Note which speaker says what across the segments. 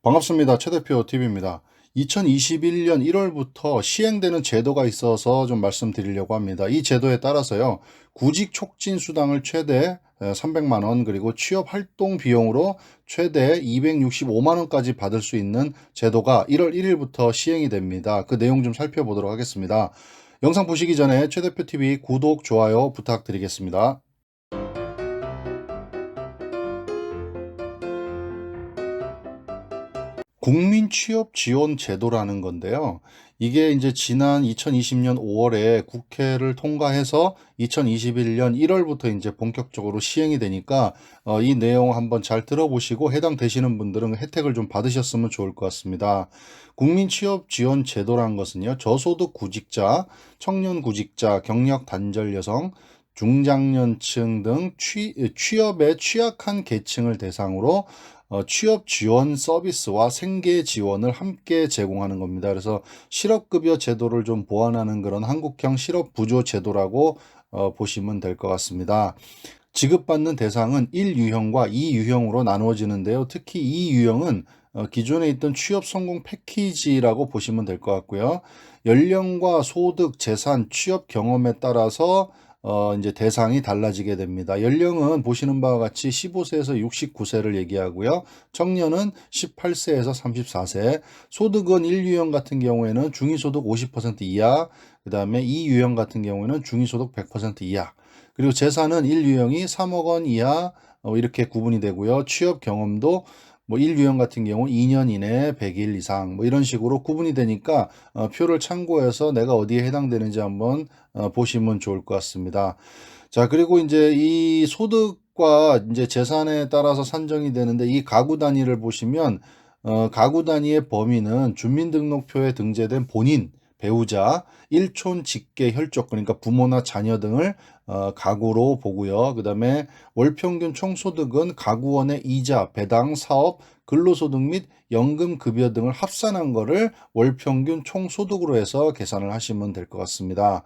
Speaker 1: 반갑습니다. 최 대표 TV입니다. 2021년 1월부터 시행되는 제도가 있어서 좀 말씀드리려고 합니다. 이 제도에 따라서요, 구직 촉진 수당을 최대 300만 원, 그리고 취업 활동 비용으로 최대 265만 원까지 받을 수 있는 제도가 1월 1일부터 시행이 됩니다. 그 내용 좀 살펴보도록 하겠습니다. 영상 보시기 전에 최 대표 TV 구독, 좋아요 부탁드리겠습니다. 국민 취업 지원 제도라는 건데요. 이게 이제 지난 2020년 5월에 국회를 통과해서 2021년 1월부터 이제 본격적으로 시행이 되니까 이 내용 한번 잘 들어보시고 해당되시는 분들은 혜택을 좀 받으셨으면 좋을 것 같습니다. 국민 취업 지원 제도라는 것은요. 저소득 구직자, 청년 구직자, 경력 단절 여성, 중장년층 등 취업에 취약한 계층을 대상으로 취업 지원 서비스와 생계 지원을 함께 제공하는 겁니다. 그래서 실업급여 제도를 좀 보완하는 그런 한국형 실업부조 제도라고 보시면 될 것 같습니다. 지급받는 대상은 1유형과 2유형으로 나누어지는데요. 특히 2유형은 기존에 있던 취업 성공 패키지라고 보시면 될 것 같고요. 연령과 소득, 재산, 취업 경험에 따라서 이제 대상이 달라지게 됩니다. 연령은 보시는 바와 같이 15세에서 69세를 얘기하고요. 청년은 18세에서 34세, 소득은 1유형 같은 경우에는 중위소득 50% 이하, 그 다음에 2유형 같은 경우에는 중위소득 100% 이하, 그리고 재산은 1유형이 3억 원 이하 이렇게 구분이 되고요. 취업 경험도 뭐 1유형 같은 경우 2년 이내 100일 이상 뭐 이런 식으로 구분이 되니까 표를 참고해서 내가 어디에 해당되는지 한번 보시면 좋을 것 같습니다. 자, 그리고 이제 이 소득과 이제 재산에 따라서 산정이 되는데 이 가구 단위를 보시면 가구 단위의 범위는 주민등록표에 등재된 본인, 배우자, 일촌 직계 혈족 그러니까 부모나 자녀 등을 가구로 보고요. 그다음에 월 평균 총소득은 가구원의 이자, 배당, 사업, 근로소득 및 연금 급여 등을 합산한 거를 월 평균 총소득으로 해서 계산을 하시면 될 것 같습니다.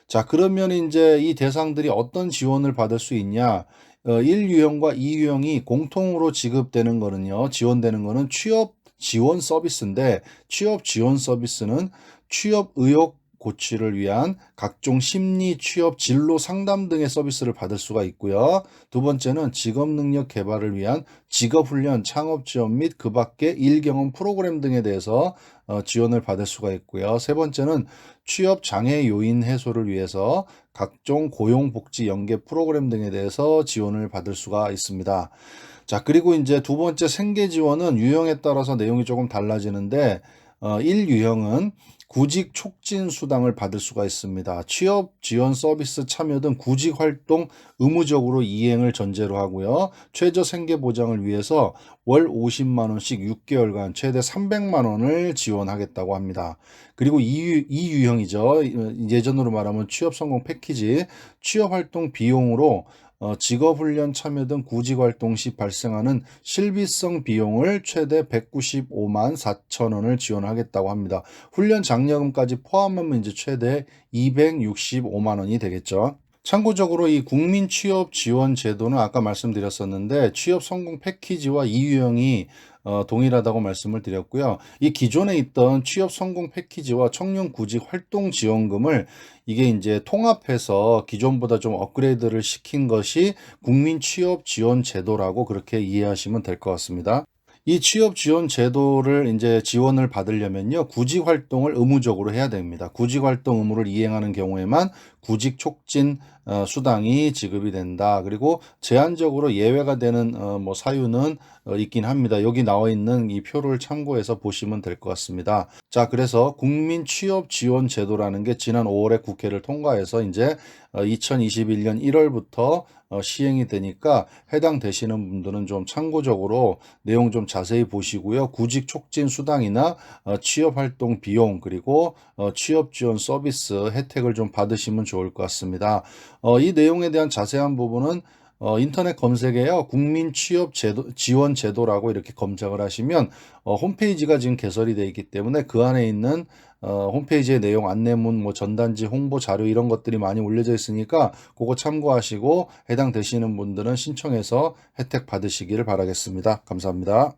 Speaker 1: 자, 그러면 이제 이 대상들이 어떤 지원을 받을 수 있냐? 1유형과 2유형이 공통으로 지급되는 거는요. 지원되는 거는 취업 지원 서비스인데 취업 지원 서비스는 취업 의욕 고취를 위한 각종 심리, 취업, 진로 상담 등의 서비스를 받을 수가 있고요. 두 번째는 직업 능력 개발을 위한 직업 훈련, 창업 지원 및 그 밖의 일 경험 프로그램 등에 대해서 지원을 받을 수가 있고요. 세 번째는 취업 장애 요인 해소를 위해서 각종 고용 복지 연계 프로그램 등에 대해서 지원을 받을 수가 있습니다. 자, 그리고 이제 두 번째 생계 지원은 유형에 따라서 내용이 조금 달라지는데 1유형은 구직 촉진 수당을 받을 수가 있습니다. 취업 지원 서비스 참여 등 구직 활동 의무적으로 이행을 전제로 하고요. 최저 생계 보장을 위해서 월 50만 원씩 6개월간 최대 300만 원을 지원하겠다고 합니다. 그리고 2유형이죠. 예전으로 말하면 취업 성공 패키지, 취업 활동 비용으로 직업훈련 참여 등 구직활동 시 발생하는 실비성 비용을 최대 195만 4천 원을 지원하겠다고 합니다. 훈련 장려금까지 포함하면 이제 최대 265만 원이 되겠죠. 참고적으로 이 국민 취업 지원 제도는 아까 말씀드렸었는데 취업 성공 패키지와 이유형이 동일하다고 말씀을 드렸고요. 이 기존에 있던 취업 성공 패키지와 청년 구직 활동 지원금을 이게 이제 통합해서 기존보다 좀 업그레이드를 시킨 것이 국민 취업 지원 제도라고 그렇게 이해하시면 될 것 같습니다. 이 취업 지원 제도를 이제 지원을 받으려면요. 구직 활동을 의무적으로 해야 됩니다. 구직 활동 의무를 이행하는 경우에만 구직 촉진 수당이 지급이 된다. 그리고 제한적으로 예외가 되는 뭐 사유는 있긴 합니다. 여기 나와 있는 이 표를 참고해서 보시면 될 것 같습니다. 자, 그래서 국민 취업 지원 제도라는 게 지난 5월에 국회를 통과해서 이제 2021년 1월부터 시행이 되니까 해당되시는 분들은 좀 참고적으로 내용 좀 자세히 보시고요. 구직 촉진 수당이나 취업 활동 비용 그리고 취업 지원 서비스 혜택을 좀 받으시면 좋을 것 같습니다. 이 내용에 대한 자세한 부분은 인터넷 검색에요. 국민 취업 제도, 지원 제도라고 이렇게 검색을 하시면 홈페이지가 지금 개설이 되어 있기 때문에 그 안에 있는 홈페이지의 내용, 안내문, 뭐 전단지, 홍보 자료 이런 것들이 많이 올려져 있으니까 그거 참고하시고 해당되시는 분들은 신청해서 혜택 받으시기를 바라겠습니다. 감사합니다.